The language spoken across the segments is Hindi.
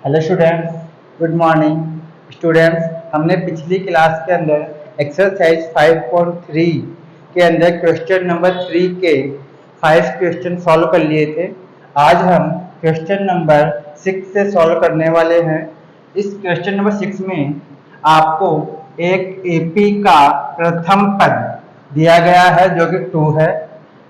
Hello students, good morning. Students, हमने पिछली क्लास के अंदर एक्सरसाइज 5.3 के अंदर क्वेश्चन नंबर 3 के 5 क्वेश्चन सॉल्व कर लिए थे। आज हम क्वेश्चन नंबर 6 से सॉल्व करने वाले हैं। इस क्वेश्चन नंबर 6 में आपको एक एपी का प्रथम पद दिया गया है जो कि 2 है।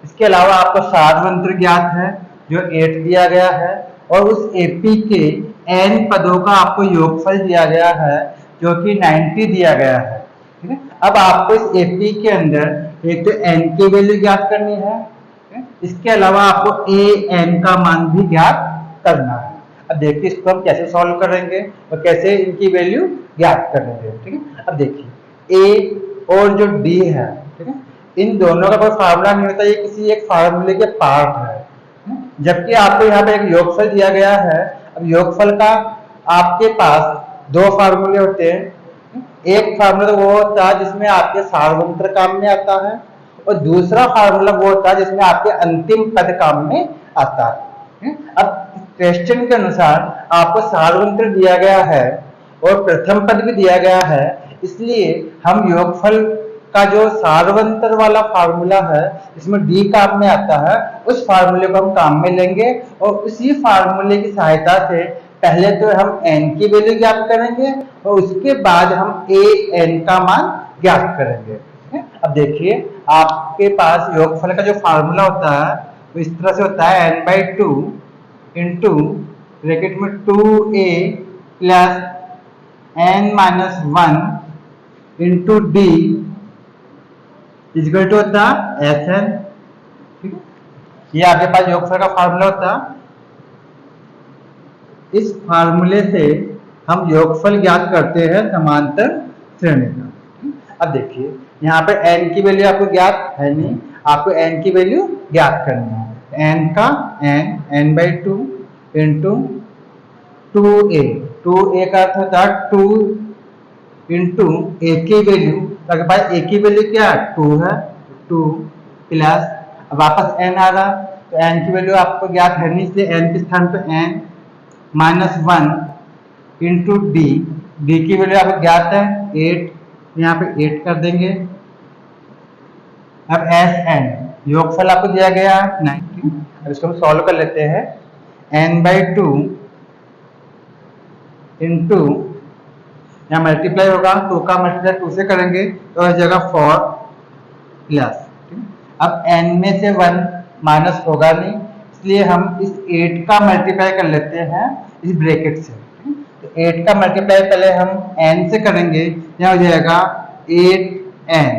इसके अलावा आपको सारवंत्र ज्ञात है जो 8 दिया गया है और उस एपी के n पदों का आपको योगफल दिया गया है जो कि 90 दिया गया है। ठीक है, अब आपको इस एपी के अंदर एक तो n की वैल्यू ज्ञात करनी है, इसके अलावा आपको a n का मान भी ज्ञात करना है। अब देखिए इसको हम कैसे सॉल्व करेंगे और कैसे इनकी वैल्यू ज्ञात करेंगे। ठीक है, अब देखिए a और जो d है, ठीक है, इन दोनों का कोई फार्मूला नहीं होता, ये किसी एक फार्मूले के पार्ट है। जबकि आपको यहाँ पे एक योगफल दिया गया है। अब योगफल का आपके पास दो फार्मूले होते हैं। एक फार्मूला वो होता है जिसमें आपके सारवंत्र काम में आता है और दूसरा फार्मूला वो होता है जिसमें आपके अंतिम पद काम में आता है। अब क्वेश्चन के अनुसार आपको सारवंत्र दिया गया है और प्रथम पद भी दिया गया है, इसलिए हम योगफल का जो सारवंतर वाला फार्मूला है जिसमें डी काम में आता है उस फार्मूले को हम काम में लेंगे और उसी फार्मूले की सहायता से पहले तो हम n की वैल्यू ज्ञात करेंगे और उसके बाद हम a n का मान ज्ञात करेंगे। अब देखिए आपके पास योगफल का जो फार्मूला होता है वो इस तरह से होता है n/2 इंटू ब्रैकेट में 2a plus n-1 into d equal to होता है Sn। ठीक है, ये आपके पास योगफल का फार्मूला होता है। इस फार्मूले से हम योगफल ज्ञात करते हैं समांतर श्रेणी का। अब देखिए यहाँ पे n की वैल्यू आपको ज्ञात है नहीं, आपको n की वैल्यू ज्ञात करनी है। n का n/2 इंटू 2a का अर्थ होता है 2 इंटू a की वैल्यू, तो आपके पास a की वैल्यू क्या है 2 है, 2 प्लस अब वापस n आ रहा तो n की वैल्यू आपको ज्ञात है नहीं, इसलिए n के स्थान पे n-1 इंटू d की वैल्यू आपको ज्ञात है 8, यहाँ पे 8 कर देंगे। अब Sn योगफल आपको दिया गया 90। अब इसको हम सॉल्व कर लेते हैं। n/2 इंटू यहाँ मल्टीप्लाई होगा, 2 का मल्टीप्लाई 2 से करेंगे तो हो जाएगा 4 प्लस। अब n में से 1 माइनस होगा नहीं, इसलिए हम इस 8 का मल्टीप्लाई कर लेते हैं इस ब्रैकेट से। तो 8 का मल्टीप्लाई पहले हम n से करेंगे, यहाँ हो जाएगा 8n।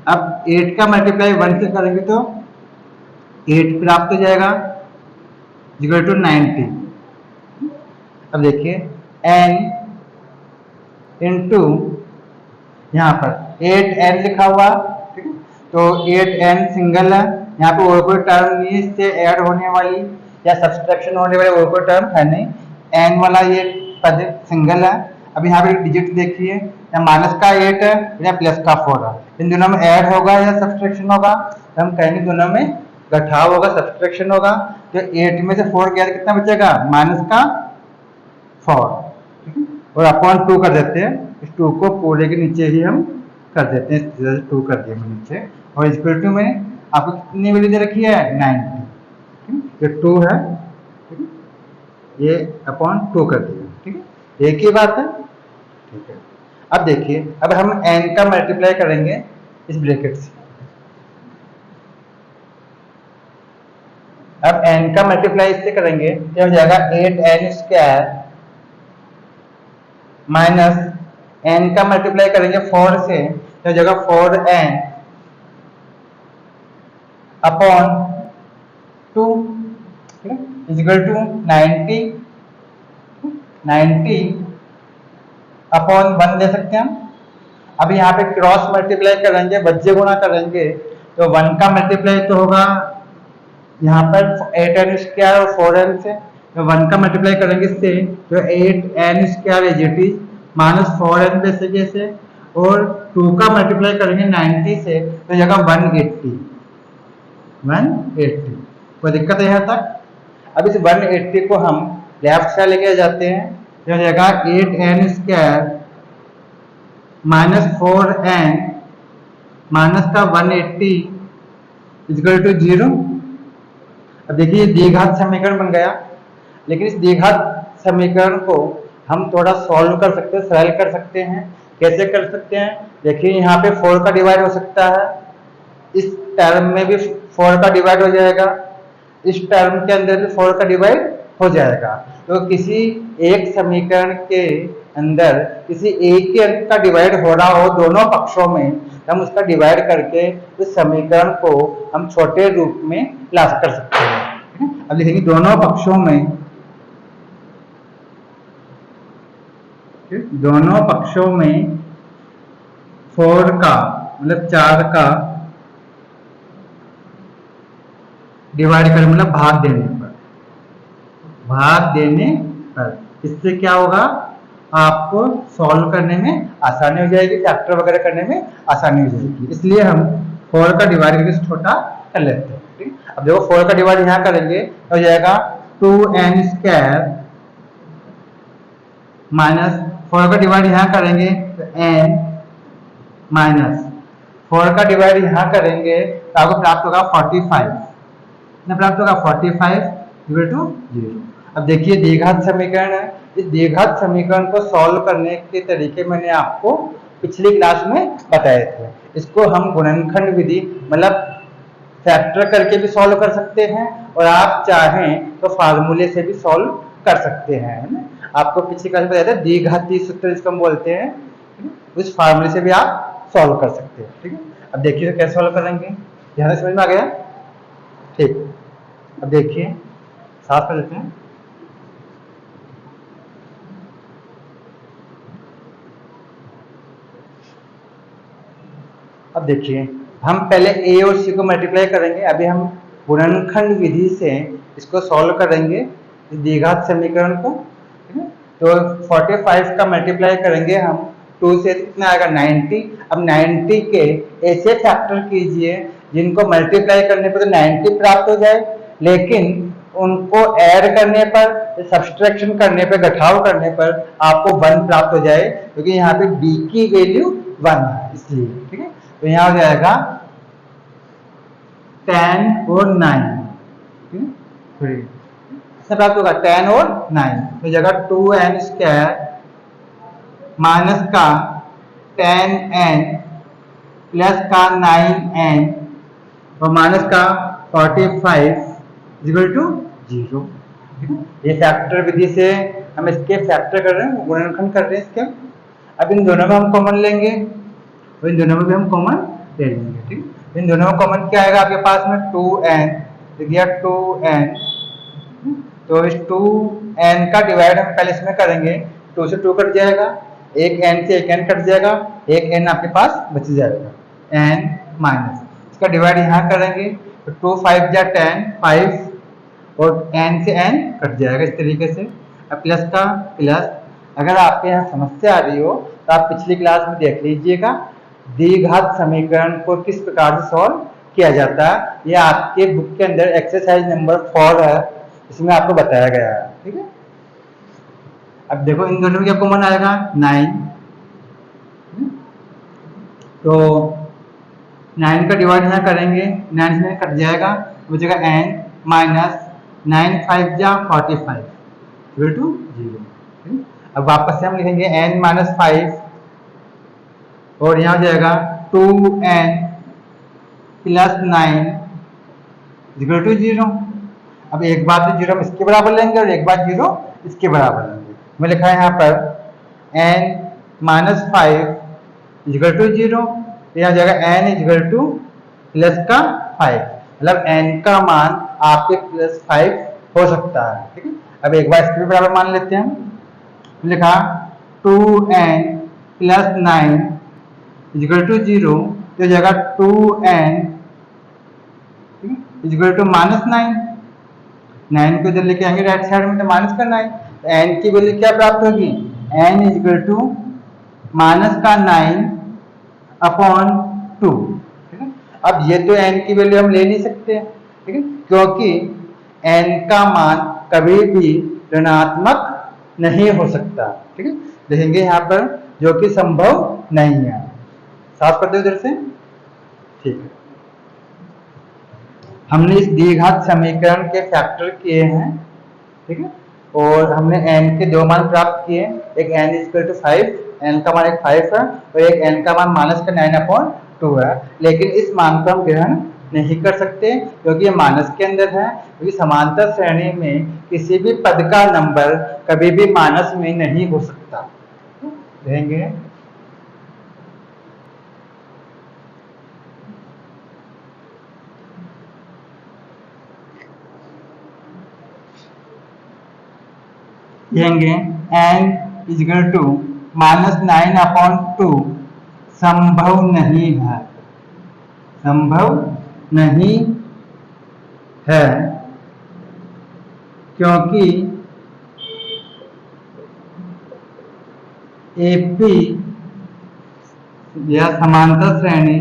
अब 8 का मल्टीप्लाई 1 से करेंगे तो 8 प्राप्त हो जाएगा इक्वल टू 90। अब देखिए n इंटू यहाँ पर 8n लिखा हुआ, ठीक है, तो 8n सिंगल है, यहाँ पे और कोई टर्म नहीं है, इससे ऐड होने वाली या सब्सट्रैक्शन होने वाली और कोई टर्म है नहीं, n वाला ये पद सिंगल है। अब यहाँ पे डिजिट देखिए, या माइनस का 8 है या प्लस का 4 है, इन दोनों में ऐड होगा या सब्सट्रैक्शन होगा, तो हम कहेंगे दोनों में घटाव होगा, सब्सट्रैक्शन होगा। तो 8 में से 4 गया कितना बचेगा माइनस का 4 और अपॉन 2 कर देते हैं। इस 2 को पूरे के नीचे ही हम कर देते हैं, इस तरह से 2 कर दिया नीचे और इक्वल टू में आपको कितनी वैल्यू दे रखी है 90। ये 2 है, ये अपॉन 2 कर दिया, ठीक है, एक ही बात है। ठीक है, अब देखिए अब हम n का मल्टीप्लाई करेंगे इस ब्रैकेट से। अब n का मल्टीप्लाई इससे करेंगे तो हो जाएगा 8n² माइनस n का मल्टीप्लाई करेंगे 4 से तो जगह 4n upon 2 equal to 90 upon 1 ले सकते हैं हम। अब यहाँ पे क्रॉस मल्टीप्लाई करेंगे, वज्य गुणा करेंगे तो 1 का मल्टीप्लाई तो होगा यहाँ पर 8n² और 4n से, तो 1 का मल्टीप्लाई करेंगे इससे तो 8n² as it is minus 4n जैसे जैसे, और 2 का मल्टीप्लाई करेंगे 90 से तो जगह 180। कोई दिक्कत है यहाँ तक? अब इस 180 को हम लेफ्ट साइड लेके जाते हैं, तो हो जाएगा 8n² -4n माइनस का 180 इक्वल टू 0। अब देखिए द्विघात समीकरण बन गया, लेकिन इस द्विघात समीकरण को हम थोड़ा सॉल्व कर सकते हैं, सरल कर सकते हैं। कैसे कर सकते हैं? देखिए यहाँ पे 4 का डिवाइड हो सकता है, इस टर्म में भी 4 का डिवाइड हो जाएगा, इस टर्म के अंदर भी 4 का डिवाइड हो जाएगा। तो किसी एक समीकरण के अंदर किसी एक ही अंक का डिवाइड हो रहा हो दोनों पक्षों में, हम उसका डिवाइड करके उस समीकरण को हम छोटे रूप में ला कर सकते हैं। अब लिखेंगे दोनों पक्षों में, दोनों पक्षों में 4 का मतलब 4 का डिवाइड कर मतलब भाग देने पर इससे क्या होगा, आपको सॉल्व करने में आसानी हो जाएगी, फैक्टर वगैरह करने में आसानी हो जाएगी। इसलिए हम 4 का डिवाइड करके छोटा कर लेते हैं। ठीक, अब देखो 4 का डिवाइड यहाँ करेंगे तो हो जाएगा 2n² माइनस 4 का डिवाइड यहाँ करेंगे तो n माइनस 4 का डिवाइड यहाँ करेंगे तो आपको प्राप्त होगा 45, प्राप्त होगा 45 इक्वल टू 0। अब देखिए द्विघात समीकरण है, इस द्विघात समीकरण को सॉल्व करने के तरीके मैंने आपको पिछली क्लास में बताए थे। इसको हम गुणनखंड विधि मतलब फैक्टर करके भी सॉल्व कर सकते हैं, और आप चाहें तो फार्मूले से भी सॉल्व कर सकते हैं, है ना। आपको पिछली क्लास में बताया था द्विघाती सूत्र जिसको हम बोलते हैं, उस फार्मूले से भी आप सॉल्व कर सकते हैं। ठीक है, अब देखिए तो कैसे सॉल्व करेंगे, ध्यान समझ में आ गया? ठीक, अब देखिए साफ कर लेते हैं। अब देखिए हम पहले a और c को मल्टीप्लाई करेंगे, अभी हम गुणनखंड विधि से इसको सॉल्व करेंगे इस द्विघात समीकरण को। ठीक है, तो 45 का मल्टीप्लाई करेंगे हम 2 से, कितना आएगा 90। अब 90 के ऐसे फैक्टर कीजिए जिनको मल्टीप्लाई करने पर तो 90 प्राप्त हो जाए, लेकिन उनको ऐड करने पर, सब्सट्रैक्शन करने पर, घटाव करने पर आपको 1 प्राप्त हो जाए, क्योंकि यहाँ पे b की वैल्यू 1 है इसलिए। ठीक है, तो यहाँ हो जाएगा 10 और 9, प्राप्त होगा 10 और 9, तो जगह 2n² माइनस का 10n प्लस का 9n और माइनस का 45 इक्वल टू 0। ये फैक्टर विधि से हम इसके फैक्टर कर रहे हैं, गुणनखंड कर रहे हैं इसके। अब इन दोनों में हम कॉमन लेंगे, तो इन दोनों में भी हम कॉमन ले लेंगे। ठीक, इन दोनों में कॉमन क्या आएगा आपके पास में 2n, तो गया 2n, तो इस 2n का डिवाइड हम पहले इसमें करेंगे, 2 से 2 कट जाएगा, एक n से एक n कट जाएगा, एक n आपके पास बच जाएगा, n माइनस इसका डिवाइड यहाँ करेंगे तो 2 5 जा 10, 5 और n से n कट जाएगा इस तरीके से। अब प्लस का प्लस, अगर आपके यहाँ समस्या आ रही हो तो आप पिछली क्लास में देख लीजिएगा द्विघात समीकरण को किस प्रकार से सॉल्व किया जाता है। यह आपके बुक के अंदर एक्सरसाइज नंबर 4 है, इसमें आपको बताया गया है। ठीक है, अब देखो इन दोनों में क्या कॉमन आएगा 9, तो 9 का डिवाइड यहाँ करेंगे, 9 से कट जाएगा, बचेगा n माइनस 9 5 जा 45 इक्वल टू 0। अब वापस से हम लिखेंगे n माइनस 5 और यहाँ हो जाएगा 2n प्लस 9 इक्वल टू 0। अब एक बार तो 0 हम इसके बराबर लेंगे और एक बार 0 इसके बराबर लेंगे। मैं लिखा है यहाँ पर n माइनस 5 इक्वल टू 0, यहाँ जाएगा n इक्वल टू प्लस का 5, मतलब n का मान आपके प्लस 5 हो सकता है। ठीक है, अब एक बार इसके भी बराबर मान लेते हैं, लिखा 2n प्लस 9 इक्वल टू 0, तो जाएगा 2n इक्वल टू माइनस 9 को इधर लेके आएंगे राइट साइड में, तो माइनस का 9, तो n की वैल्यू क्या प्राप्त होगी, n इक्वल टू माइनस का 9 अपॉन 2। ठीक है, अब ये तो n की वैल्यू हम ले नहीं सकते, ठीक है, क्योंकि n का मान कभी भी ऋणात्मक नहीं हो सकता। ठीक है, लिखेंगे यहाँ पर जो कि संभव नहीं है। साफ कर दो इधर से। ठीक है, हमने इस द्विघात समीकरण के फैक्टर किए हैं। ठीक है, और हमने n के दो मान प्राप्त किए, एक n इक्वल टू 5, n का मान एक 5 है और एक n का मान माइनस का 9/2 है। लेकिन इस मान को हम ग्रहण नहीं कर सकते क्योंकि ये माइनस के अंदर है, क्योंकि समांतर श्रेणी में किसी भी पद का नंबर कभी भी माइनस में नहीं हो सकता। देखेंगे देंगे n इक्वल टू -9/2 संभव नहीं है, संभव नहीं है क्योंकि एपी या समांतर श्रेणी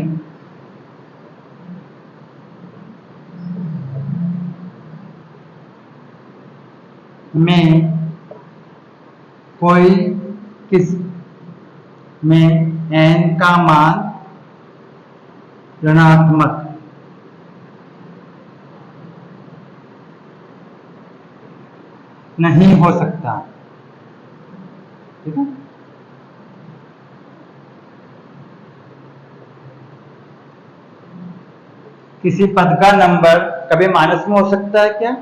में कोई किस में n का मान ऋणात्मक नहीं हो सकता। ठीक है, किसी पद का नंबर कभी माइनस में हो सकता है क्या?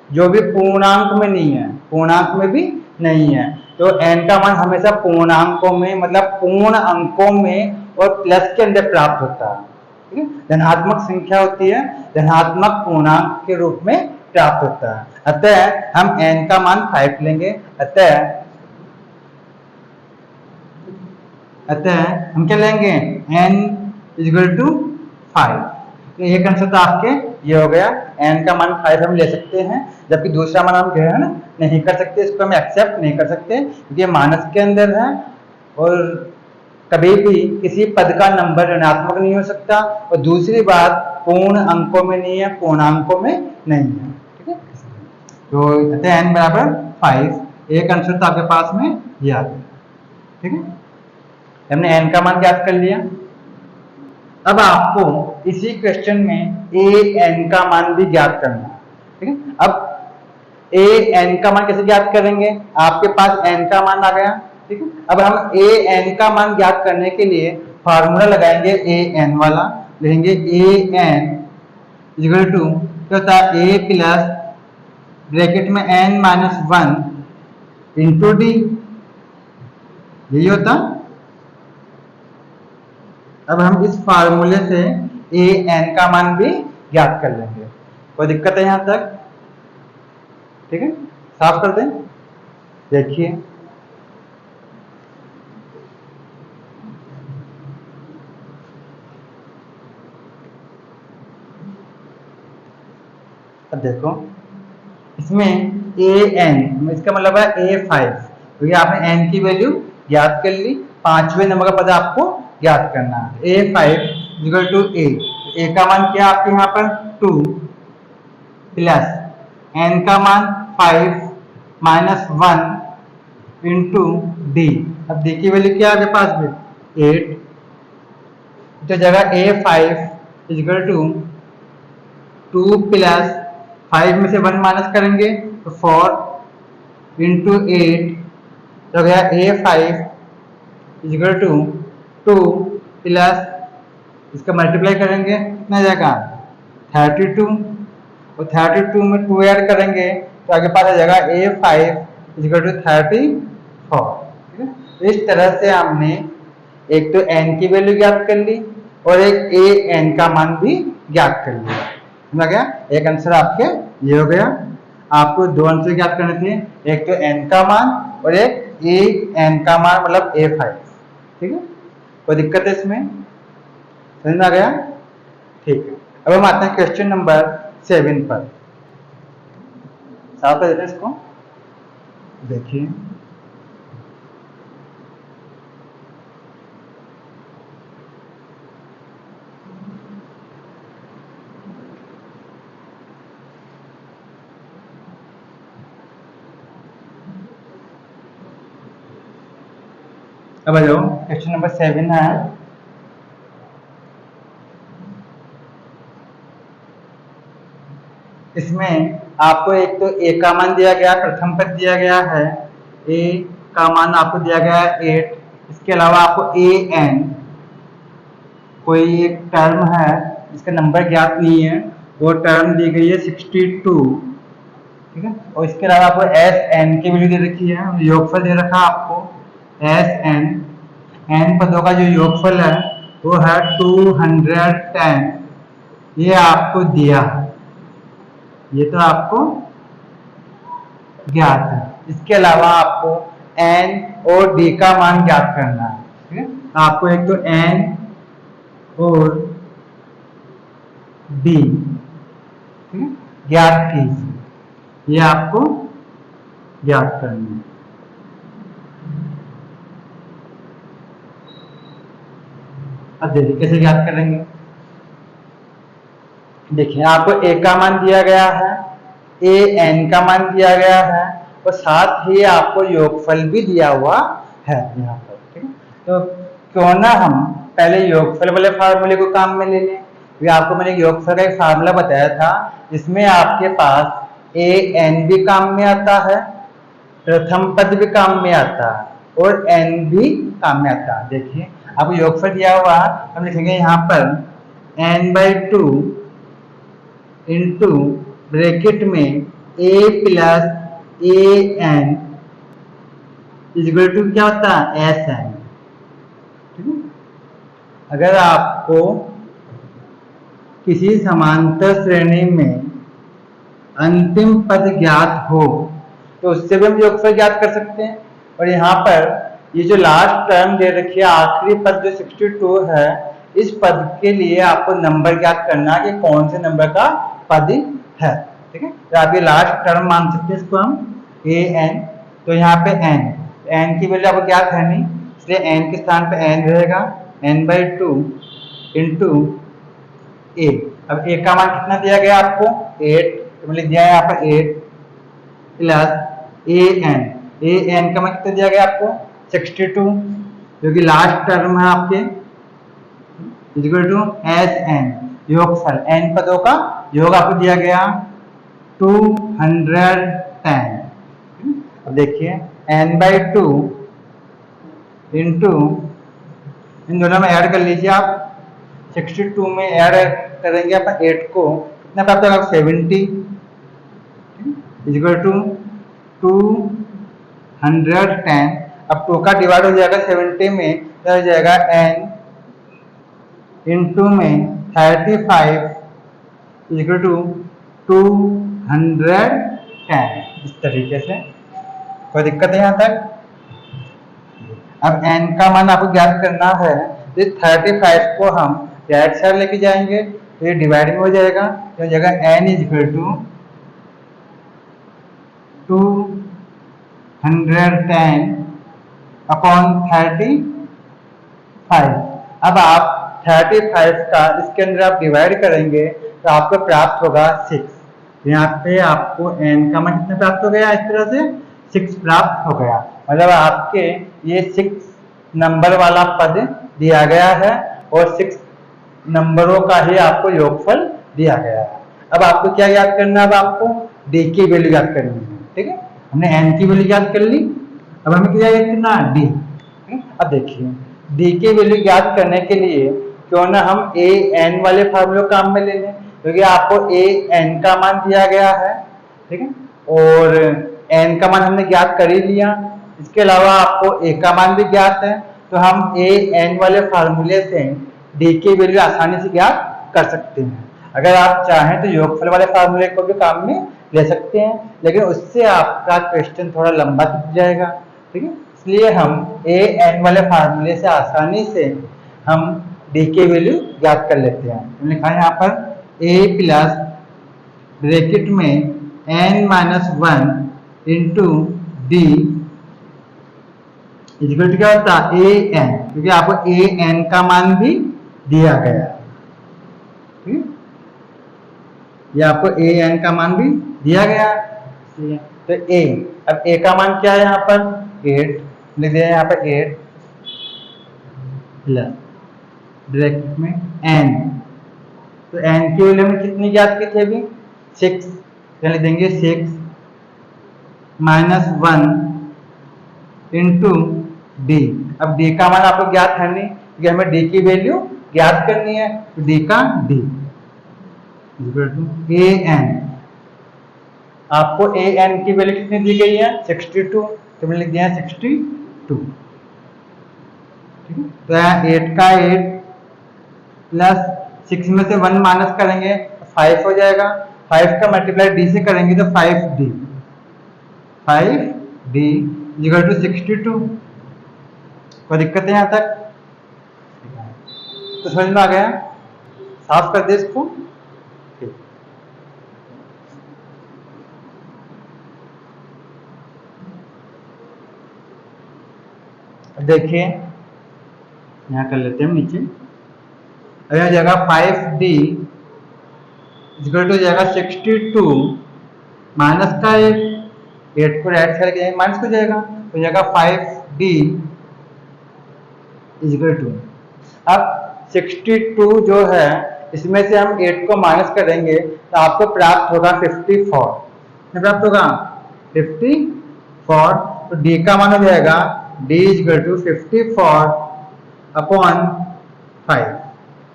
जो भी पूर्णांक में नहीं है, पूर्णांक में भी नहीं है, तो n का मान हमेशा पूर्णांकों में मतलब पूर्ण अंकों में और प्लस के अंदर प्राप्त होता है। ठीक है, धनात्मक संख्या होती है, धनात्मक पूर्णांक के रूप में प्राप्त होता है। अतः हम n का मान 5 लेंगे। अतः हम क्या लेंगे, n इक्वल टू 5। तो एक आंसर तो आपके ये हो गया, n का मान 5 हम ले सकते हैं, जबकि दूसरा मान हम ग्रहण नहीं कर सकते, इसको हम एक्सेप्ट नहीं कर सकते क्योंकि ये माइनस के अंदर है और कभी भी किसी पद का नंबर ऋणात्मक नहीं हो सकता, और दूसरी बात पूर्ण अंकों में नहीं है, पूर्णांकों में नहीं है। ठीक है, तो अतः n बराबर 5। एक आंसर तो आपके पास में ये आ गया। ठीक है, हमने n का मान ज्ञात कर लिया। अब आपको इसी क्वेश्चन में a n का मान भी ज्ञात करना है। ठीक है, अब a n का मान कैसे ज्ञात करेंगे, आपके पास n का मान आ गया। ठीक है, अब हम a n का मान ज्ञात करने के लिए फार्मूला लगाएंगे a n वाला, लिखेंगे a n इक्वल टू क्या होता है, a प्लस ब्रैकेट में n-1 इंटू डी, यही होता। अब हम इस फार्मूले से a n का मान भी ज्ञात कर लेंगे। कोई दिक्कत है यहां तक? ठीक है, साफ कर दें। देखिए अब देखो इसमें a n, इसका मतलब है a5, क्योंकि आपने n की वैल्यू ज्ञात कर ली, पांचवें नंबर का पद आपको ज्ञात करना है। a5 इक्वल टू a का मान क्या आपके यहाँ पर 2 प्लस n का मान 5 माइनस 1 इंटू डी। अब डी की वैल्यू क्या है आपके पास में 8, तो जगह a5 इक्वल टू 2 प्लस 5 में से 1 माइनस करेंगे तो 4 इंटू 8, तो गया a5 इक्वल टू 2 प्लस इसका मल्टीप्लाई करेंगे कितना जाएगा 32, और 32 में 2 ऐड करेंगे तो आगे पास आ जाएगा a5 इक्वल टू 34। ठीक है, तो इस तरह से हमने एक तो n की वैल्यू ज्ञात कर ली और एक a n का मान भी ज्ञात कर लिया। समझ गया, एक आंसर आपके ये हो गया। आपको दो आंसर ज्ञात करने थे, एक तो n का मान और एक a n का मान मतलब a5। ठीक है, कोई दिक्कत है इसमें? समझ में आ गया? ठीक है, अब हम आते हैं क्वेश्चन नंबर 7 पर। साफ कर देते हैं इसको। देखिए अब आ जाओ, क्वेश्चन नंबर 7 है। इसमें आपको एक तो ए का मान दिया गया, प्रथम पद दिया गया है, ए का मान आपको दिया गया है 8। इसके अलावा आपको ए एन कोई एक टर्म है जिसका नंबर ज्ञात नहीं है, वो टर्म दी गई है 62, ठीक है। और इसके अलावा आपको एस एन की वैल्यू दे रखी है, योगफल दे रखा आपको एस एन, एन पदों का जो योगफल है वो है 210, ये आपको दिया, ये तो आपको ज्ञात है। इसके अलावा आपको एन और डी का मान ज्ञात करना है, ठीक है। आपको एक तो एन और डी, ठीक है, ज्ञात कीजिए, ये आपको ज्ञात करना है। अब देखिए कैसे ज्ञात करेंगे। देखिए आपको ए का मान दिया गया है, ए एन का मान दिया गया है, और साथ ही आपको योगफल भी दिया हुआ है यहाँ पर, ठीक है। तो क्यों ना हम पहले योगफल वाले फार्मूले को काम में ले लें। ये आपको मैंने योगफल का एक फार्मूला बताया था, जिसमें आपके पास ए एन भी काम में आता है, प्रथम पद भी काम में आता है, और एन भी काम में आता है। देखिए आपको योगफल दिया हुआ, हम लिखेंगे यहाँ पर n/2 इंटू ब्रैकेट में a plus A N equal to क्या होता है एस एन, ठीक है। अगर आपको किसी समांतर श्रेणी में अंतिम पद ज्ञात हो तो उससे भी हम योगफल ज्ञात कर सकते हैं। और यहाँ पर ये जो लास्ट टर्म दे रखी है, आखिरी पद जो 62 है, इस पद के लिए आपको नंबर ज्ञात करना है कि कौन से नंबर का पद है, ठीक है। तो आप ये लास्ट टर्म मान सकते हैं, इसको हम ए एन। तो यहाँ पे एन की वैल्यू आपको ज्ञात है नहीं, इसलिए एन के स्थान पे एन रहेगा, n/2 इंटू ए। अब ए का मान कितना दिया गया आपको 8, तो लिख दिया है यहाँ पर 8 प्लस ए एन का मान कितना दिया गया आपको 62, जो कि लास्ट टर्म है आपके, इक्वल टू एस एन, योगफल एन पदों का योग आपको दिया गया 210। अब देखिए n/2 इंटू, इन दोनों में ऐड कर लीजिए आप, 62 में ऐड करेंगे अपन 8 को, कितना प्राप्त होगा 70, इक्वल टू 210। अब 2 का डिवाइड हो जाएगा 70 में, तो हो जाएगा n इंटू में 35 इक्वल टू 210। इस तरीके से कोई दिक्कत है यहाँ तक। अब n का मान आपको ज्ञात करना है, तो 35 को हम राइट साइड लेके जाएंगे तो ये डिवाइड में हो जाएगा, तो जगह n इक्वल टू 210 अपॉन 35। अब आप 35 का इसके अंदर आप डिवाइड करेंगे तो आपको प्राप्त होगा 6। यहाँ पे आपको n का मान कितना प्राप्त हो गया, इस तरह से 6 प्राप्त हो गया। मतलब आपके ये 6 नंबर वाला पद दिया गया है और 6 नंबरों का ही आपको योगफल दिया गया है। अब आपको क्या याद करना है, अब आपको d की वैल्यू याद करनी है, ठीक है। हमने n की वैल्यू याद कर ली, अब हमें क्या याद करना है d। अब देखिए d की वैल्यू याद करने के लिए क्यों ना हम ए एन वाले फार्मूले काम में ले लें, क्योंकि आपको ए एन का मान दिया गया है, ठीक है, और एन का मान हमने ज्ञात कर ही लिया। इसके अलावा आपको ए का मान भी ज्ञात है, तो हम ए एन वाले फार्मूले से डी की वैल्यू आसानी से ज्ञात कर सकते हैं। अगर आप चाहें तो योगफल वाले फार्मूले को भी काम में ले सकते हैं, लेकिन उससे आपका क्वेश्चन थोड़ा लंबा खिंच जाएगा, ठीक है। इसलिए हम ए एन वाले फार्मूले से आसानी से हम डी की वैल्यू ज्ञात कर लेते हैं। तो लिखा है यहाँ पर ए प्लस ब्रैकेट में n-1 into D equal to क्या होता है ए एन, क्योंकि आपको ए एन का मान भी दिया गया, ठीक है। ये आपको ए एन का मान भी दिया गया, तो ए, अब ए का मान क्या है यहाँ पर 8 लिख दिया यहाँ पर 8 प्लस ब्रैकेट में n, तो n की वैल्यू में कितनी ज्ञात की थी अभी 6, पहले देंगे 6 माइनस 1 इंटू डी। अब डी का मान आपको ज्ञात है नहीं क्योंकि हमें डी की वैल्यू ज्ञात करनी है, तो डी का डी ए एन। आपको ए एन की वैल्यू कितनी दी गई है 62, तो मैंने लिख दिया 62। ठीक है, तो यहाँ 8 का 8 प्लस 6 में से 1 माइनस करेंगे 5 हो जाएगा, 5 का मल्टीप्लाई डी से करेंगे तो 5d, 5d इक्वल टू 62। कोई दिक्कत है यहाँ तक? तो समझ में आ गया? साफ कर दे इसको। ठीक, देखिए यहाँ कर लेते हैं नीचे। अब यहाँ जाएगा 5d इक्वल टू जाएगा 62 माइनस का 8 को राइट साइड के माइनस हो जाएगा, तो जाएगा 5d इक्वल टू, अब 62 जो है इसमें से हम 8 को माइनस करेंगे तो आपको प्राप्त होगा 54। प्राप्त होगा 54, तो d का मान हो जाएगा d इक्वल टू 54 अपॉन 5।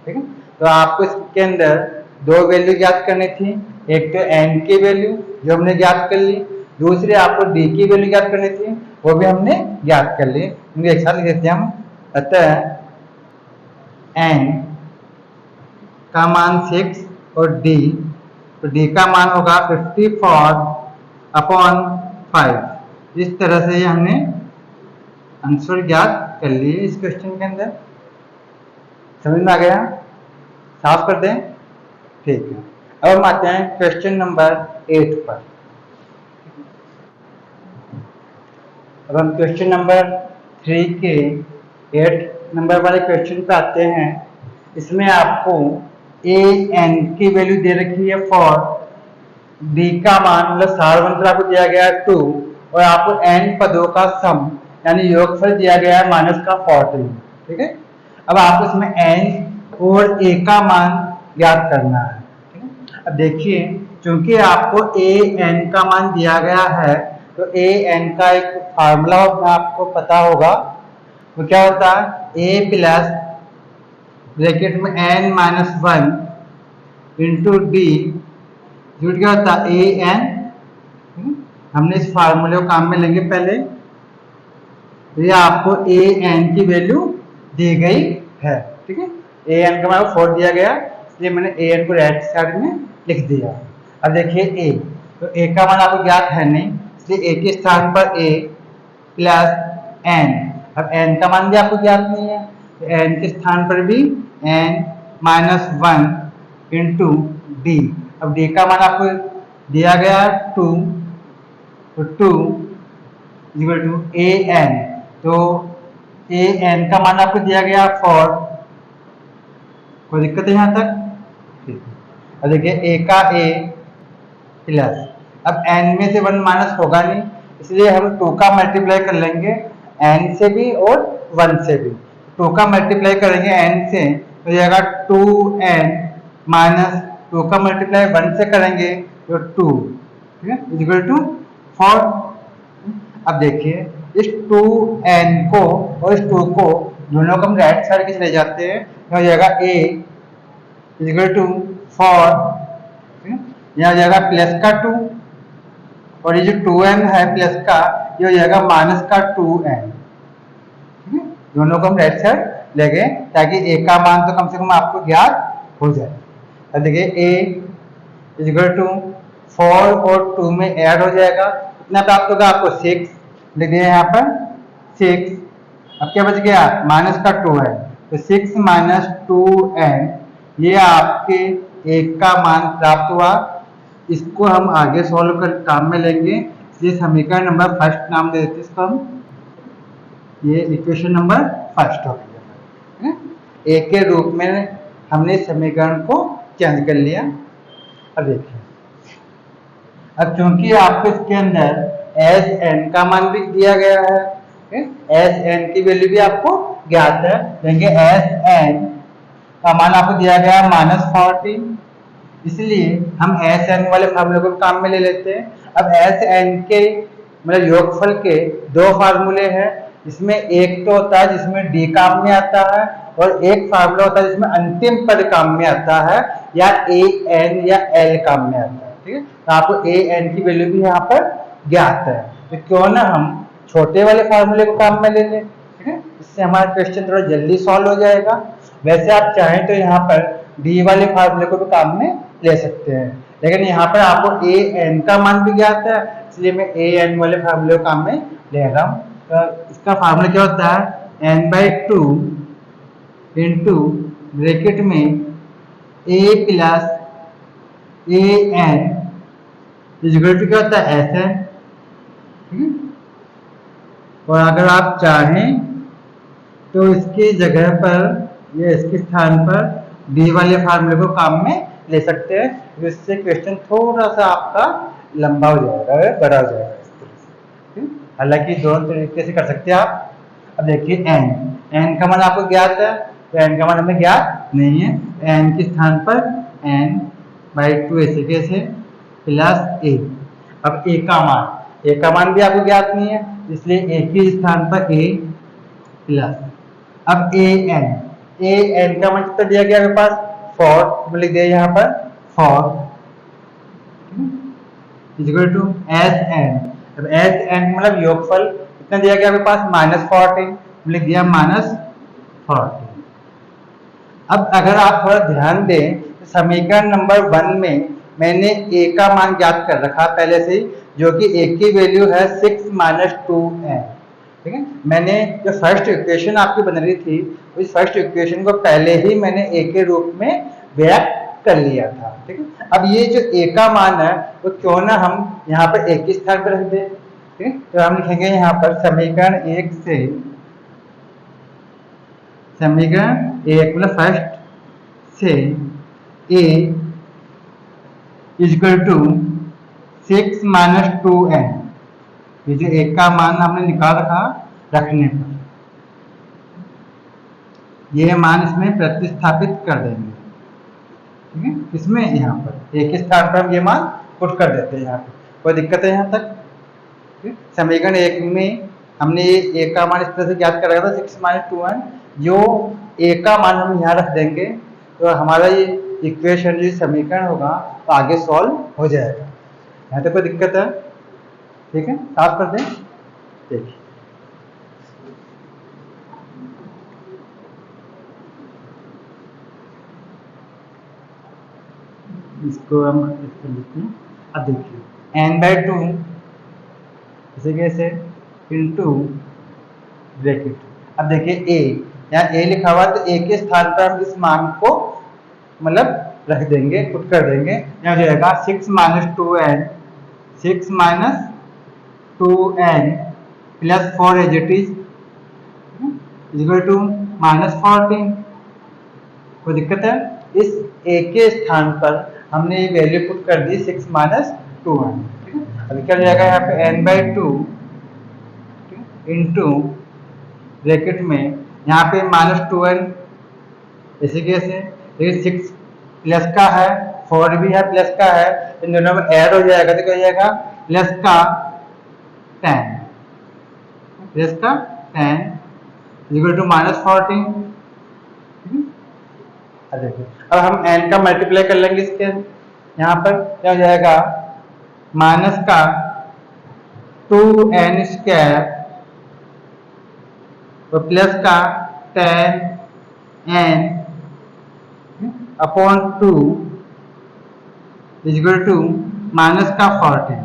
ठीक है, तो आपको इसके अंदर दो वैल्यू ज्ञात करनी थी, एक तो n की वैल्यू जो हमने ज्ञात कर ली, दूसरी आपको d की वैल्यू ज्ञात करनी थी, वो भी हमने ज्ञात कर ली। उनको एक साथ लिख देते हैं हम। अतः n का मान 6 और d, तो d का मान होगा 54 अपॉन 5। इस तरह से हमने आंसर ज्ञात कर लिए इस क्वेश्चन के अंदर। समझ में आ गया? साफ कर दें। ठीक है, अब हम आते हैं क्वेश्चन नंबर 8 पर। अब हम क्वेश्चन नंबर 3 के 8 नंबर वाले क्वेश्चन पे आते हैं। इसमें आपको ए एन की वैल्यू दे रखी है 4, डी का मान मतलब सारवंतर आपको दिया गया है 2, और आपको एन पदों का सम यानी योगफल दिया गया है -14। ठीक है, अब आपको इसमें एन और ए का मान ज्ञात करना है। ठीक है, अब देखिए चूंकि आपको ए एन का मान दिया गया है, तो ए एन का एक फार्मूला आपको पता होगा, वो क्या होता है ए प्लस ब्रैकेट में n माइनस 1 इंटू डी, जो क्या होता है ए एन। हमने इस फार्मूले को काम में लेंगे पहले। ये आपको ए एन की वैल्यू दी गई है। ठीक है, ए एन का मान 4 दिया गया, इसलिए मैंने ए एन को राइट साइड में लिख दिया। अब देखिए ए, तो ए का मान आपको ज्ञात है नहीं, इसलिए ए के स्थान पर ए प्लस एन। अब एन का मान भी आपको ज्ञात नहीं है, तो एन के स्थान पर भी एन माइनस 1 इंटू डी। अब डी का मान आपको दिया गया 2, तो 2 इक्वल टू ए एन, तो ए एन का मान आपको दिया गया 4। कोई दिक्कत है यहाँ तक? ठीक है, अब देखिए ए का ए प्लस, अब n में से 1 माइनस होगा नहीं, इसलिए हम 2 का मल्टीप्लाई कर लेंगे n से भी और 1 से भी। 2 का मल्टीप्लाई करेंगे n से तो जाएगा 2n माइनस 2 का मल्टीप्लाई 1 से करेंगे तो 2। ठीक है, इक्वल टू 4। अब देखिए इस 2n को और इस 2 को दोनों को हम राइट साइड के चले जाते हैं, तो हो जाएगा a इक्वल टू 4, यहाँ जाएगा प्लस का 2, और ये जो 2n है प्लस का, ये हो जाएगा माइनस का 2n। दोनों को हम राइट साइड ले गए ताकि a का मान तो कम से कम आपको ज्ञात हो जाए। अब देखिए a इक्वल टू 4 और 2 में ऐड हो जाएगा, कितना प्राप्त होगा आपको 6। लिख दिया यहाँ पर 6। अब क्या बच गया माइनस का 2 है, तो 6 माइनस 2n, ये आपके एक का मान प्राप्त हुआ। इसको हम आगे सॉल्व कर काम में लेंगे, इसलिए समीकरण नंबर फर्स्ट नाम दे देते इसको हम, ये इक्वेशन नंबर फर्स्ट हो गया। ए के रूप में हमने समीकरण को चेंज कर लिया। अब देखिए, अब चूंकि आपको इसके अंदर एस एन का मान भी दिया गया है, एस एन की वैल्यू भी आपको ज्ञात है। देखेंगे एस एन का मान आपको दिया गया है -40, इसलिए हम एस एन वाले फार्मूले को काम में ले लेते हैं। अब एस एन के मतलब योगफल के दो फार्मूले हैं, इसमें एक तो होता है जिसमें डी काम में आता है और एक फार्मूला होता है जिसमें अंतिम पद काम में आता है या ए एन या एल काम में आता है। ठीक है, तो आपको ए एन की वैल्यू भी यहाँ पर ज्ञात है, तो क्यों ना हम छोटे वाले फार्मूले को काम में ले लें। ठीक है, इससे हमारा क्वेश्चन थोड़ा जल्दी सॉल्व हो जाएगा। वैसे आप चाहें तो यहाँ पर डी वाले फार्मूले को भी काम में ले सकते हैं, लेकिन यहाँ पर आपको ए एन का मान भी ज्ञात है, इसलिए मैं ए एन वाले फार्मूले को काम में ले रहा हूँ। तो इसका फार्मूला क्या होता है, n/2 इंटू ब्रैकेट में a plus A N equal to क्या होता है एस एन। और अगर आप चाहें तो इसकी जगह पर या इसके स्थान पर डी वाले फार्मूले को काम में ले सकते हैं, जिससे क्वेश्चन थोड़ा सा आपका लंबा हो जाएगा, बड़ा हो जाएगा इस तरह से। हालांकि दोनों तरीके से कर सकते हैं आप। अब देखिए एन का मान आपको ज्ञात है, तो एन का मान हमें ज्ञात नहीं है, एन के स्थान पर n/2 ऐसे कैसे प्लस ए। अब ए का मान भी आपको ज्ञात नहीं है, इसलिए ए के स्थान पर ए प्लस अब ए एन का मान कितना दिया गया मेरे पास 4, लिख दिया यहाँ पर 4 इक्वल टू एस एन। अब एस एन मतलब योगफल कितना दिया गया मेरे पास -14, लिख दिया -14। अब अगर आप थोड़ा ध्यान दें तो समीकरण नंबर 1 में मैंने a का मान ज्ञात कर रखा पहले से ही, जो कि a की वैल्यू है 6 - 2n। ठीक है, मैंने जो फर्स्ट इक्वेशन आपकी बन रही थी उस फर्स्ट इक्वेशन को पहले ही मैंने a के रूप में व्यक्त कर लिया था। ठीक है, अब ये जो a का मान है वो क्यों ना हम यहाँ पर a के स्थान पर रख दें। ठीक है, तो हम लिखेंगे यहाँ पर समीकरण 1 से समीकरण 1 मतलब फर्स्ट से a इक्वल टू 6 - 2n। ये जो एक का मान हमने निकाल रखा रखने पर यह मान इसमें प्रतिस्थापित कर देंगे। ठीक है, इसमें यहाँ पर एक स्थान पर हम ये मान पुट कर देते हैं। यहाँ पे कोई दिक्कत है यहाँ तक। समीकरण 1 में हमने ये ए का मान इस तरह से ज्ञात कर रखा था 6 - 2n, जो ए का मान हम यहाँ रख देंगे तो हमारा ये इक्वेशन जो समीकरण होगा तो आगे सॉल्व हो जाएगा। यहाँ तक कोई दिक्कत है। ठीक है, साफ कर दें। देखिए इसको हम इसको लिखते हैं। अब देखिए n/2 इसे कैसे इंटू ब्रैकेट। अब देखिए a, यहाँ a लिखा हुआ तो a के स्थान पर हम इस मान को मतलब रख देंगे, पुट कर देंगे। यहाँ हो जाएगा 6 - 2n 6 - 2n plus 4 as it is equal to -14। कोई दिक्कत है। इस a के स्थान पर हमने ये वैल्यू पुट कर दी 6 - 2n। अब क्या जाएगा यहाँ पे n/2 इंटू ब्रैकेट में यहाँ पे -2n ऐसे कैसे, ये 6 प्लस का है 4 भी है प्लस का है, इन दोनों में ऐड हो जाएगा तो क्या हो जाएगा प्लस का 10 इक्वल टू -14। अब हम n का मल्टीप्लाई कर लेंगे इसके, यहाँ पर क्या हो जाएगा माइनस का 2n² तो प्लस का 10n upon 2 equal to minus का 14।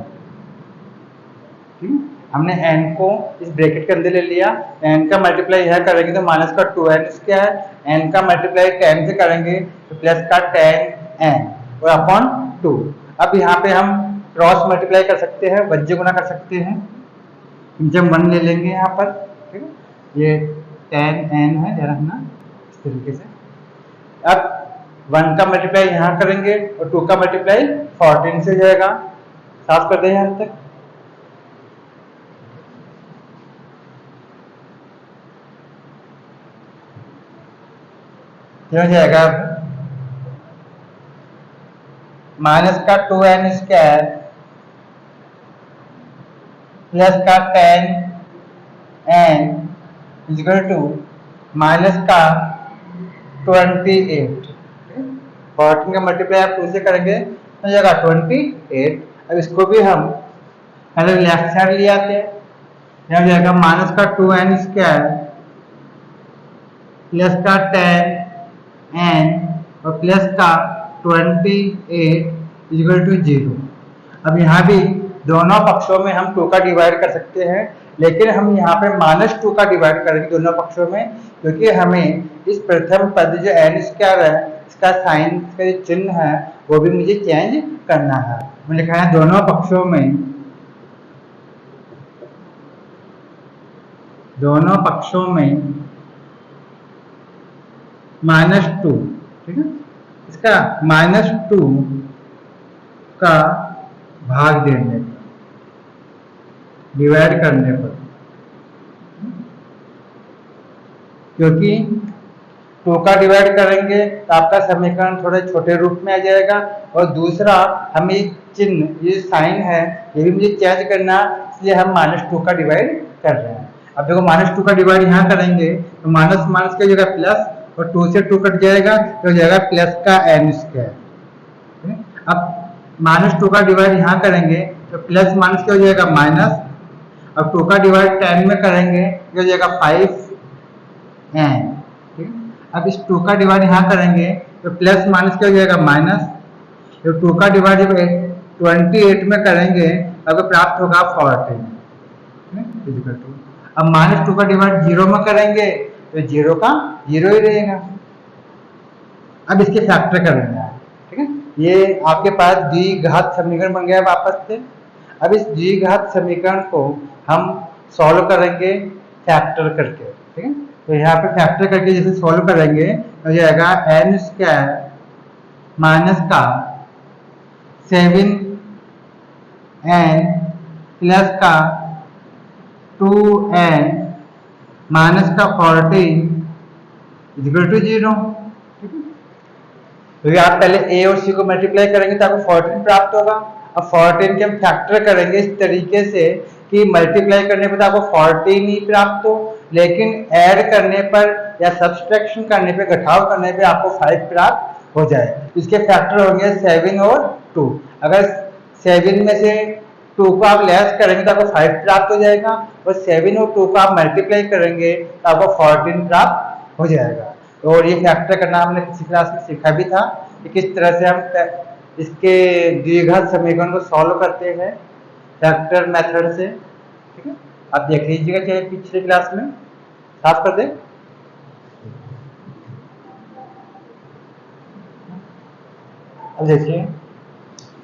हमने n को इस ब्रैकेट के अंदर ले लिया, n का मल्टीप्लाई यह करेंगे तो माइनस का 2n², n का मल्टीप्लाई 10 से करेंगे तो प्लस का 10n और अपॉन 2। अब यहाँ पे हम क्रॉस मल्टीप्लाई कर सकते हैं, वज्र गुना कर सकते हैं, जब 1 ले लेंगे यहाँ पर। ठीक है, ये 10n है, ध्यान रखना इस तरीके से। अब 1 का मल्टीप्लाई यहाँ करेंगे और 2 का मल्टीप्लाई 14 से हो जाएगा। साफ कर दें यहाँ तक। ये हो जाएगा माइनस का 2n² प्लस का 10n इक्वल टू माइनस का 28। 14 का मल्टीप्लाई आप 2 से करेंगे तो हो जाएगा 28। अब इसको भी हम पहले लेफ्ट साइड ले आते हैं। यहाँ हो जाएगा माइनस का 2n² प्लस का 10n और प्लस का 28 इक्वल टू 0। अब यहाँ भी दोनों पक्षों में हम 2 का डिवाइड कर सकते हैं, लेकिन हम यहाँ पे -2 का डिवाइड करेंगे दोनों पक्षों में, क्योंकि हमें इस प्रथम पद जो n² है इसका साइन, इसका जो चिन्ह है वो भी मुझे चेंज करना है। मैंने लिखा है दोनों पक्षों में -2, ठीक है, इसका -2 का भाग देने पर, डिवाइड करने पर, क्योंकि 2 का डिवाइड करेंगे तो आपका समीकरण थोड़े छोटे रूप में आ जाएगा, और दूसरा हमें चिन्ह, ये साइन है, ये भी मुझे चेंज करना, इसलिए हम -2 का डिवाइड कर रहे हैं। अब देखो -2 का डिवाइड यहाँ करेंगे तो माइनस माइनस की जगह प्लस, और 2 से 2 कट जाएगा तो हो जाएगा प्लस का n²। अब -2 का डिवाइड यहाँ करेंगे तो प्लस माइनस क्या हो जाएगा माइनस, अब 2 का डिवाइड 10 में करेंगे तो हो जाएगा 5n। अब इस 2 का डिवाइड यहाँ करेंगे तो प्लस माइनस क्या हो जाएगा माइनस, तो 2 का डिवाइड 28 में करेंगे अगर प्राप्त होगा 14। अब -2 का डिवाइड 0 में करेंगे तो 0 का 0 ही रहेगा। अब इसके फैक्टर करेंगे, ठीक है, ये आपके पास द्विघात समीकरण बन गया वापस से। अब इस द्विघात समीकरण को हम सॉल्व करेंगे फैक्टर करके, ठीक है, तो यहाँ पे फैक्टर करके जैसे सॉल्व करेंगे तो जाएगा n² माइनस का 7n प्लस का 2n माइनस का 14 इक्वल टू 0। तो आप पहले a और c को मल्टीप्लाई करेंगे तो आपको 14 प्राप्त होगा। अब 14 के हम फैक्टर करेंगे इस तरीके से कि मल्टीप्लाई करने पर तो आपको 14 ही प्राप्त हो, लेकिन ऐड करने पर या सब्सट्रैक्शन करने पे, घटाव करने पे आपको 5 प्राप्त हो जाए। इसके फैक्टर होंगे 7 और 2। अगर 7 में से 2 को आप लेस करेंगे तो आपको 5 प्राप्त हो जाएगा, और 7 और 2 को आप मल्टीप्लाई करेंगे तो आपको 14 प्राप्त हो जाएगा। और ये फैक्टर करना हमने पिछली क्लास में सीखा भी था कि किस तरह से हम इसके द्विघात समीकरण को सॉल्व करते हैं फैक्टर मेथड से, ठीक है। आप देख लीजिएगा चाहे पिछली क्लास में, साफ कर दें। अब देखिए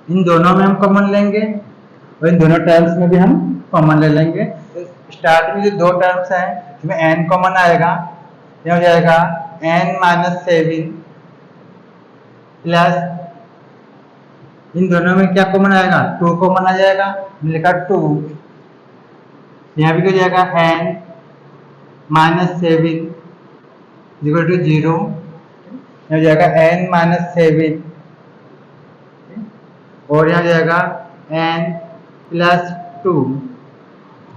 इन दोनों में हम कॉमन लेंगे और इन दोनों टर्म्स में भी हम कॉमन ले लेंगे। तो स्टार्ट में जो 2 टर्म्स हैं इसमें n कॉमन आएगा, ये हो जाएगा n-7 प्लस, इन दोनों में क्या कॉमन आएगा 2 कॉमन आ जाएगा, लिखा 2, यहाँ भी हो जाएगा n-7 इक्वल टू 0, हो जाएगा n-7 और यहाँ जाएगा n प्लस 2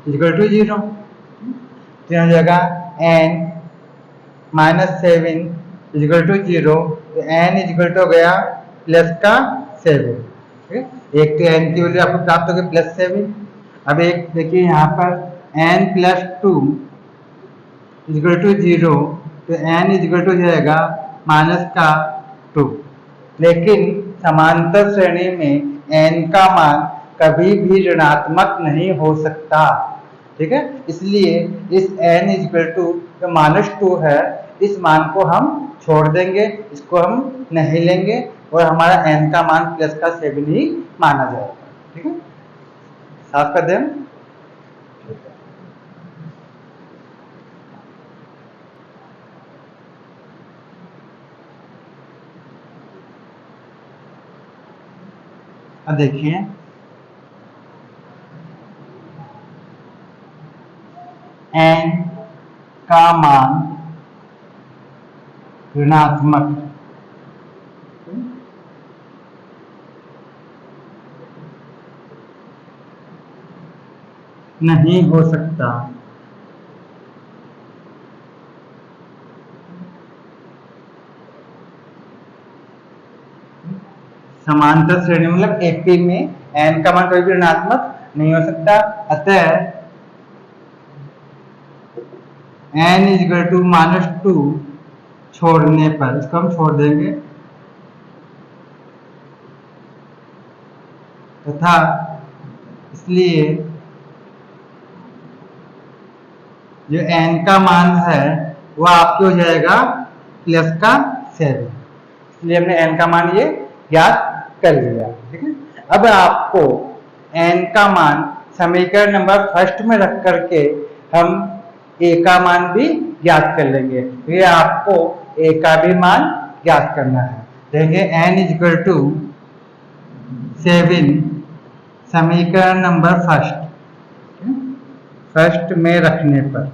इक्वल टू 0। तो यहाँ जाएगा n-7 इक्वल टू 0, तो n इक्वल टू हो गया प्लस का 7, एक तो n की वैल्यू आपको प्राप्त होगी +7। अब एक देखिए यहाँ पर n प्लस 2 इक्वल टू 0, तो n इक्वल टू जाएगा माइनस का 2, लेकिन समांतर श्रेणी में n का मान कभी भी ऋणात्मक नहीं हो सकता, ठीक है, इसलिए इस n इक्वल टू जो -2 है इस मान को हम छोड़ देंगे, इसको हम नहीं लेंगे और हमारा n का मान प्लस का 7 ही माना जाएगा, ठीक है, साफ कर दें। अब देखिए n का मान ऋणात्मक नहीं हो सकता। समांतर श्रेणी मतलब एपी में एन का मान कोई भी ऋणात्मक नहीं हो सकता, अतः n इजगल टू -2 छोड़ने पर, इसको हम छोड़ देंगे, तथा इसलिए जो n का मान है वो आपके हो जाएगा प्लस का 7। इसलिए हमने n का मान ये ज्ञात कर लिया। ठीक है, अब आपको n का मान समीकरण नंबर फर्स्ट में रख करके हम a का मान भी ज्ञात कर लेंगे। तो ये आपको a का भी मान ज्ञात करना है। देखेंगे n इजक्वल टू 7 समीकरण नंबर फर्स्ट में रखने पर,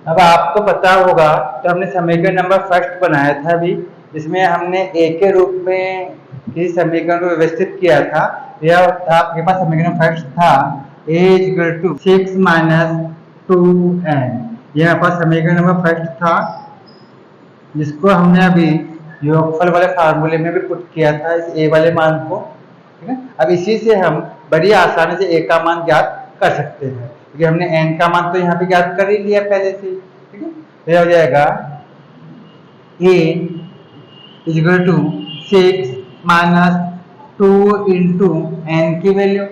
अब आपको पता होगा तो हमने समीकरण नंबर फर्स्ट बनाया था अभी, जिसमें हमने a के रूप में किसी समीकरण को व्यवस्थित किया था। यह था आपके पास समीकरण फर्स्ट था a equal to 6 minus 2n। यह हमारे पास समीकरण नंबर फर्स्ट था, जिसको हमने अभी योगफल वाले फार्मूले में भी पुट किया था इस a वाले मान को। ठीक है, अब इसी से हम बड़ी आसानी से a का मान ज्ञात कर सकते हैं, क्योंकि हमने n का मान तो यहाँ पे ज्ञात कर ही लिया पहले से। ठीक है, तो यह हो जाएगा a equal to 6 minus 2 into n की वैल्यू, n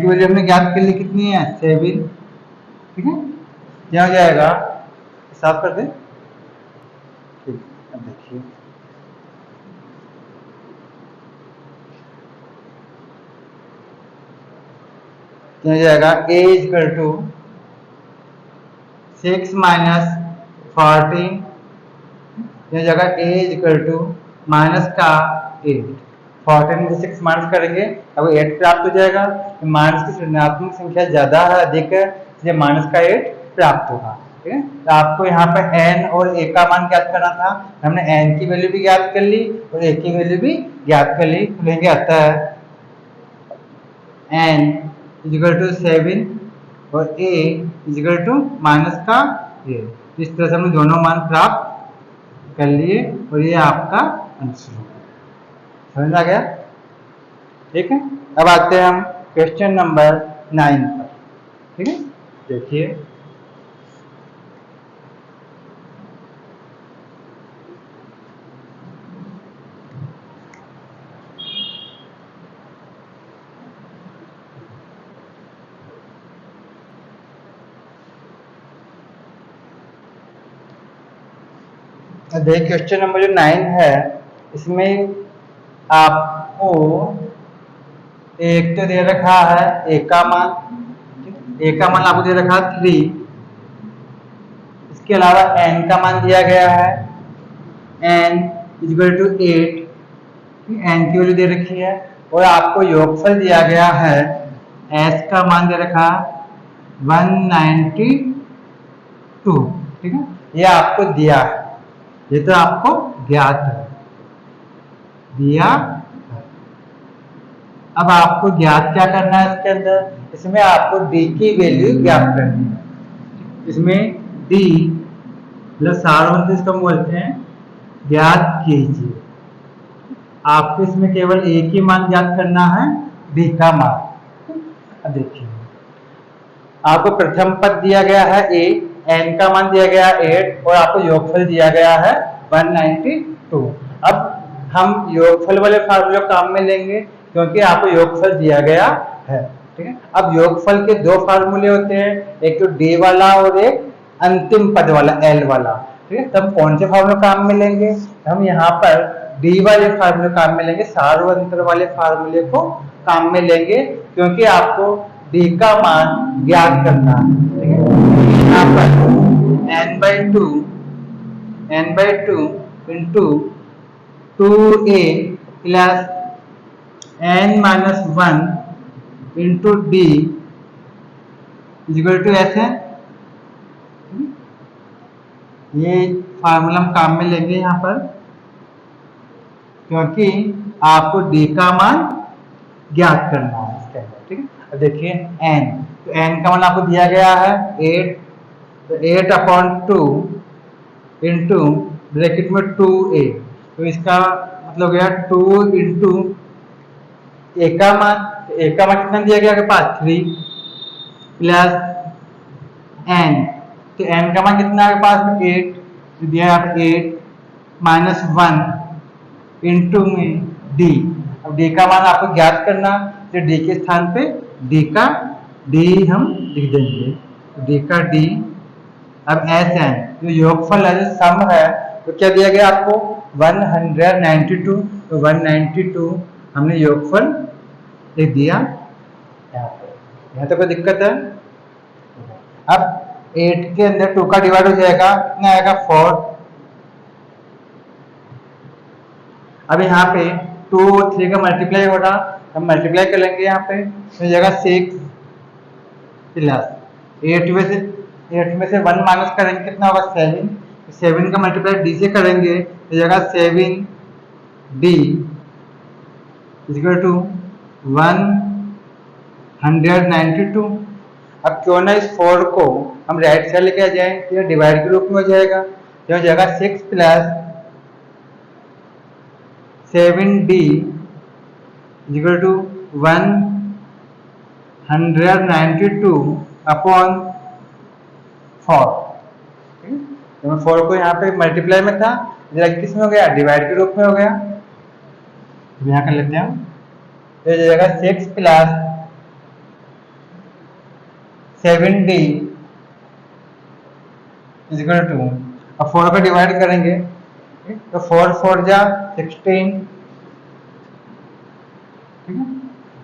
की वैल्यू हमने ज्ञात कर ली, कितनी है 7। ठीक है, यह हो जाएगा, साफ कर दें। ठीक, अब देखिए हो जाएगा a इक्वल टू 6 माइनस 14, यह जगह a इक्वल टू माइनस का 8, 14 में 6 माइनस करेंगे अब 8 प्राप्त हो जाएगा। माइनस की ऋणात्मक संख्या ज्यादा है, अधिक है, इसलिए माइनस का 8 प्राप्त होगा। ठीक है, तो आपको यहाँ पर n और a का मान ज्ञात करना था, हमने n की वैल्यू भी ज्ञात कर ली और a की वैल्यू भी ज्ञात कर ली। तो लेंगे अतः n इक्वल टू 7 और a इक्वल टू माइनस का 8। इस तरह से हमने दोनों मान प्राप्त कर लिए और ये आपका आंसर होगा। समझ आ गया? ठीक है, अब आते हैं हम क्वेश्चन नंबर 9 पर। ठीक है, देखिए देखिए क्वेश्चन नंबर जो 9 है, इसमें आपको एक तो दे रखा है a का मान, a का मान आपको दे रखा है 3, इसके अलावा n का मान दिया गया है n इक्वल टू 8, n की वैल्यू दे रखी है, और आपको योगफल दिया गया है s का मान दे रखा 192। ठीक है, ये आपको दिया है, ये तो आपको ज्ञात है, दिया। अब आपको ज्ञात क्या करना है इसके अंदर, इसमें आपको d की वैल्यू ज्ञात करनी है। इसमें d मतलब सारवंत इसको हम बोलते हैं, ज्ञात कीजिए। आपको इसमें केवल एक ही मान ज्ञात करना है, d का मान। अब देखिए आपको प्रथम पद दिया गया है a, n का मान दिया गया है 8 और आपको योगफल दिया गया है 192। अब हम योगफल वाले फार्मूले काम में लेंगे, क्योंकि आपको योगफल दिया गया है। ठीक है, अब योगफल के दो फार्मूले होते हैं, एक तो d वाला और एक अंतिम पद वाला l वाला। ठीक है, तब कौन से फार्मूले काम में लेंगे, हम यहाँ पर d वाले फार्मूले काम में लेंगे, सार्वंतर वाले फार्मूले को काम में लेंगे, क्योंकि आपको d का मान ज्ञात करना है। ठीक है, यहाँ पर n/2 into 2a plus n-1 into d is equal to S है। ये फार्मूला हम काम में लेंगे यहाँ पर, क्योंकि आपको डी का मान ज्ञात करना है इसके अंदर। ठीक है, अब देखिए n, तो n का मान आपको दिया गया है 8, तो 8/2 इंटू ब्रैकेट में 2a, तो इसका मतलब गया 2 इंटू a का मान, तो a का मान कितना दिया गया आपके पास 3 प्लस n, तो n का मान कितना आपके पास 8, तो दिया आप 8 माइनस 1 इंटू में d। अब d का मान आपको ज्ञात करना, तो d के स्थान पे d का d हम लिख देंगे, तो d का d। अब Sn जो योगफल है, जो सम है, तो क्या दिया गया आपको 192, तो 192 हमने योगफल लिख दिया यहाँ पे। यहाँ तो कोई दिक्कत है? अब 8 के अंदर 2 का डिवाइड हो जाएगा, कितना आएगा 4। अब यहाँ पे 2 और 3 का मल्टीप्लाई हो रहा, हम मल्टीप्लाई कर लेंगे यहाँ पे, तो जगह 6 प्लस 8 में से 1 माइनस करेंगे, कितना होगा 7, 7 का मल्टीप्लाई डी से करेंगे, तो जगह 7d इक्वल टू 192। अब क्यों ना इस 4 को हम राइट साइड लेके आ जाए, तो यह डिवाइड के रूप में हो जाएगा, तो जगह 6 plus 7d equal to 192 upon 4। तो 4 को यहाँ पे मल्टीप्लाई में था, किस में हो गया, डिवाइड के रूप में हो गया। तो यहाँ कर लेते हैं हम, तो जगह 6 प्लस 7d इक्वल टू, अब 4 को डिवाइड करेंगे, तो 4 4 जा 16, ठीक है,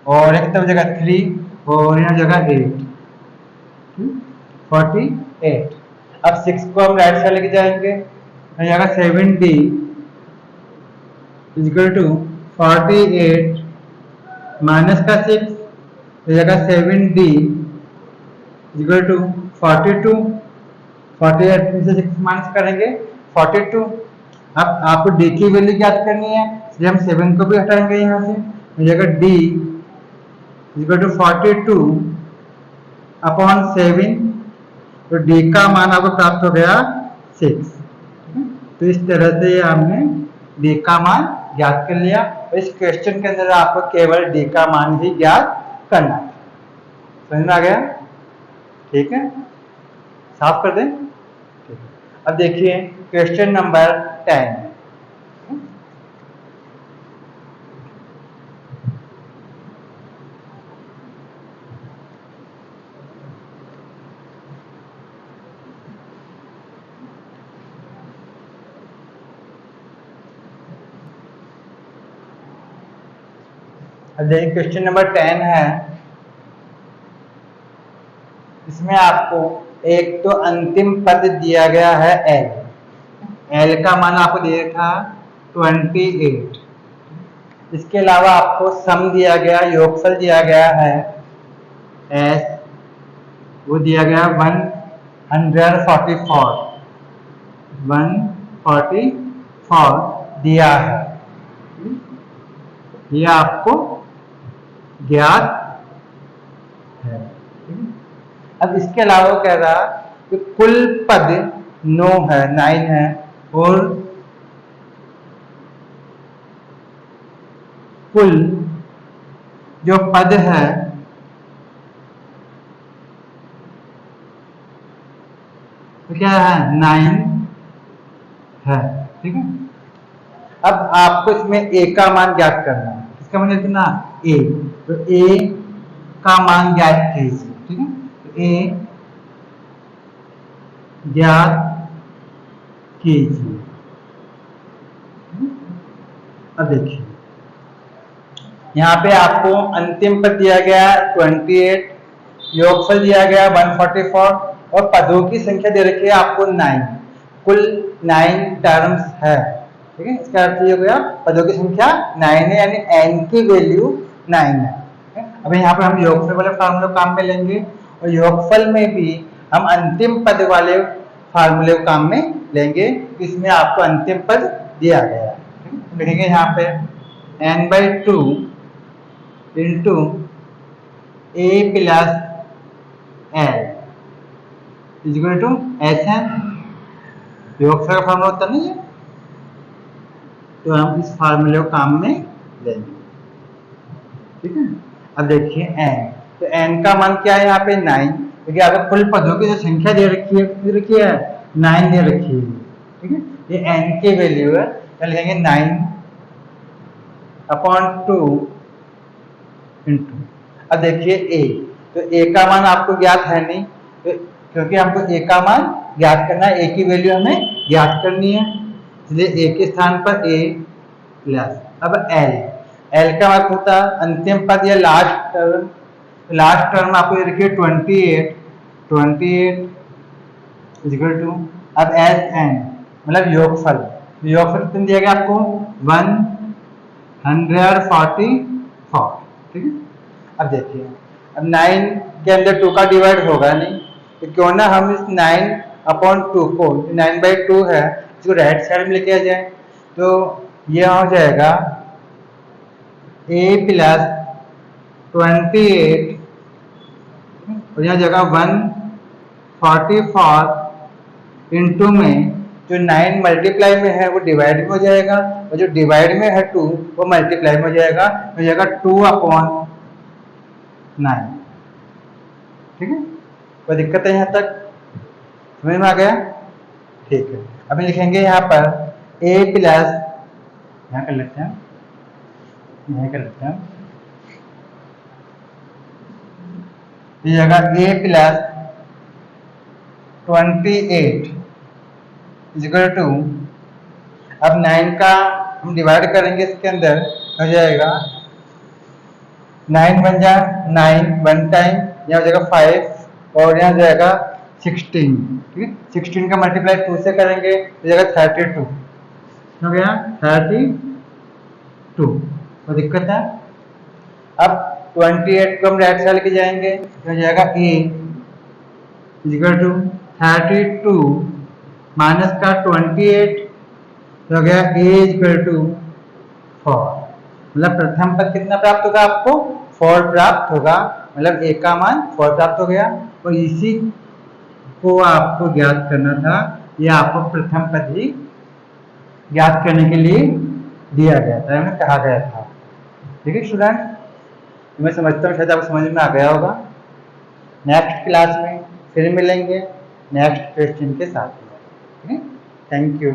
और एक तरफ जगह 3 और यहाँ जगह 8, 48। अब 6 को हम राइट साइड लेके जाएंगे, तो जगह 7d इक्वल टू 48 माइनस का 6, तो जगह 7d इक्वल टू 42, 48 में से 6 माइनस करेंगे 42। अब आपको d की वैल्यू ज्ञात करनी है, इसलिए हम 7 को भी हटाएंगे यहाँ से, तो जगह d इक्वल टू 42 अपॉन 7, तो d का मान आपको प्राप्त हो गया 6। तो इस तरह से हमने d का मान ज्ञात कर लिया। इस क्वेश्चन के अंदर आपको केवल d का मान ही ज्ञात करना है। समझ में आ गया? ठीक है, साफ कर दें। ठीक है, अब देखिए क्वेश्चन नंबर 10। अब देखिए क्वेश्चन नंबर 10 है, इसमें आपको एक तो अंतिम पद दिया गया है l का मान आपको दिया था 28। इसके अलावा आपको सम दिया गया, योगफल दिया गया है s, वो दिया गया 144 दिया है, यह आपको ज्ञात है। अब इसके अलावा कह रहा कि कुल पद 9 है और कुल जो पद है तो क्या है 9 है। ठीक है, अब आपको इसमें a का मान ज्ञात करना है, इसका मतलब कितना a, तो a का मान ज्ञात कीजिए। ठीक है, तो a ज्ञात कीजिए। अब देखिए यहाँ पे आपको अंतिम पद दिया गया 28, योगफल दिया गया 144 और पदों की संख्या दे रखी है आपको 9, कुल 9 टर्म्स है। ठीक है, इसका अर्थ ये हो गया पदों की संख्या 9 है, यानी n की वैल्यू 9 है। अब यहाँ पर हम योगफल वाले फार्मूला काम में लेंगे, और और योगफल में भी हम अंतिम पद वाले फार्मूले को काम में लेंगे। इसमें आपको अंतिम पद दिया गया है। लिखेंगे यहाँ पे n/2 into a plus l equal to Sn। योगफल का फार्मूला होता नहीं है, तो हम इस फार्मूले को काम में लेंगे। ठीक है, अब देखिए n, तो n का मान क्या है यहाँ पे 9, क्योंकि आपको कुल पदों की जो संख्या दे रखी है कितनी रखी है 9 दे रखी है। ठीक है, ये n की वैल्यू है, तो लिखेंगे 9/2 इंटू। अब देखिए a, तो a का मान आपको ज्ञात है नहीं, तो क्योंकि हमको a का मान ज्ञात करना है, a की वैल्यू हमें ज्ञात करनी है, इसलिए a के स्थान पर a प्लस। अब l का मतलब होता है अंतिम पद या लास्ट टर्म। लास्ट टर्म आपको देखिए 28 इक्वल टू, अब Sn मतलब योगफल, योगफल कितने दिया गया आपको 144। ठीक है, अब देखिए, अब 9 के अंदर 2 का डिवाइड होगा नहीं, तो क्यों ना हम इस 9/2 को, 9/2 है, इसको राइट साइड में लेके आ जाए, तो ये हो जाएगा a प्लस 28 और यहाँ जगह 144 इंटू में जो 9 मल्टीप्लाई में है वो डिवाइड में हो जाएगा, और जो डिवाइड में है 2 वो मल्टीप्लाई में हो जाएगा, तो जाएगा 2/9। ठीक है, कोई दिक्कत है यहाँ तक, समझ में आ गया? ठीक है, अभी लिखेंगे यहाँ पर a प्लस, यहाँ कर लेते हैं, यह कर लेते हैं, ये जगह a प्लस 28 इक्वल टू, अब 9 का हम डिवाइड करेंगे, इसके अंदर हो जाएगा 9 बन जा 9 वन टाइम, यहाँ हो जाएगा 5 और यहाँ जाएगा 16। ठीक है, 16 का मल्टीप्लाई 2 से करेंगे तो जाएगा 32, हो गया 32, तो दिक्कत है। अब 28 को हम राइट साइड लेके जाएंगे तो हो जाएगा a इक्वल टू 32 माइनस का 28, तो हो गया a इक्वल टू 4। मतलब प्रथम पद कितना प्राप्त होगा आपको 4 प्राप्त होगा, मतलब a का मान 4 प्राप्त हो गया, और इसी को आपको ज्ञात करना था, ये आपको प्रथम पद ही ज्ञात करने के लिए दिया गया था, हमें कहा गया था। ठीक है स्टूडेंट, मैं समझता हूँ शायद आपको समझ में आ गया होगा। नेक्स्ट क्लास में फिर मिलेंगे नेक्स्ट क्वेश्चन के साथ। ठीक है, थैंक यू।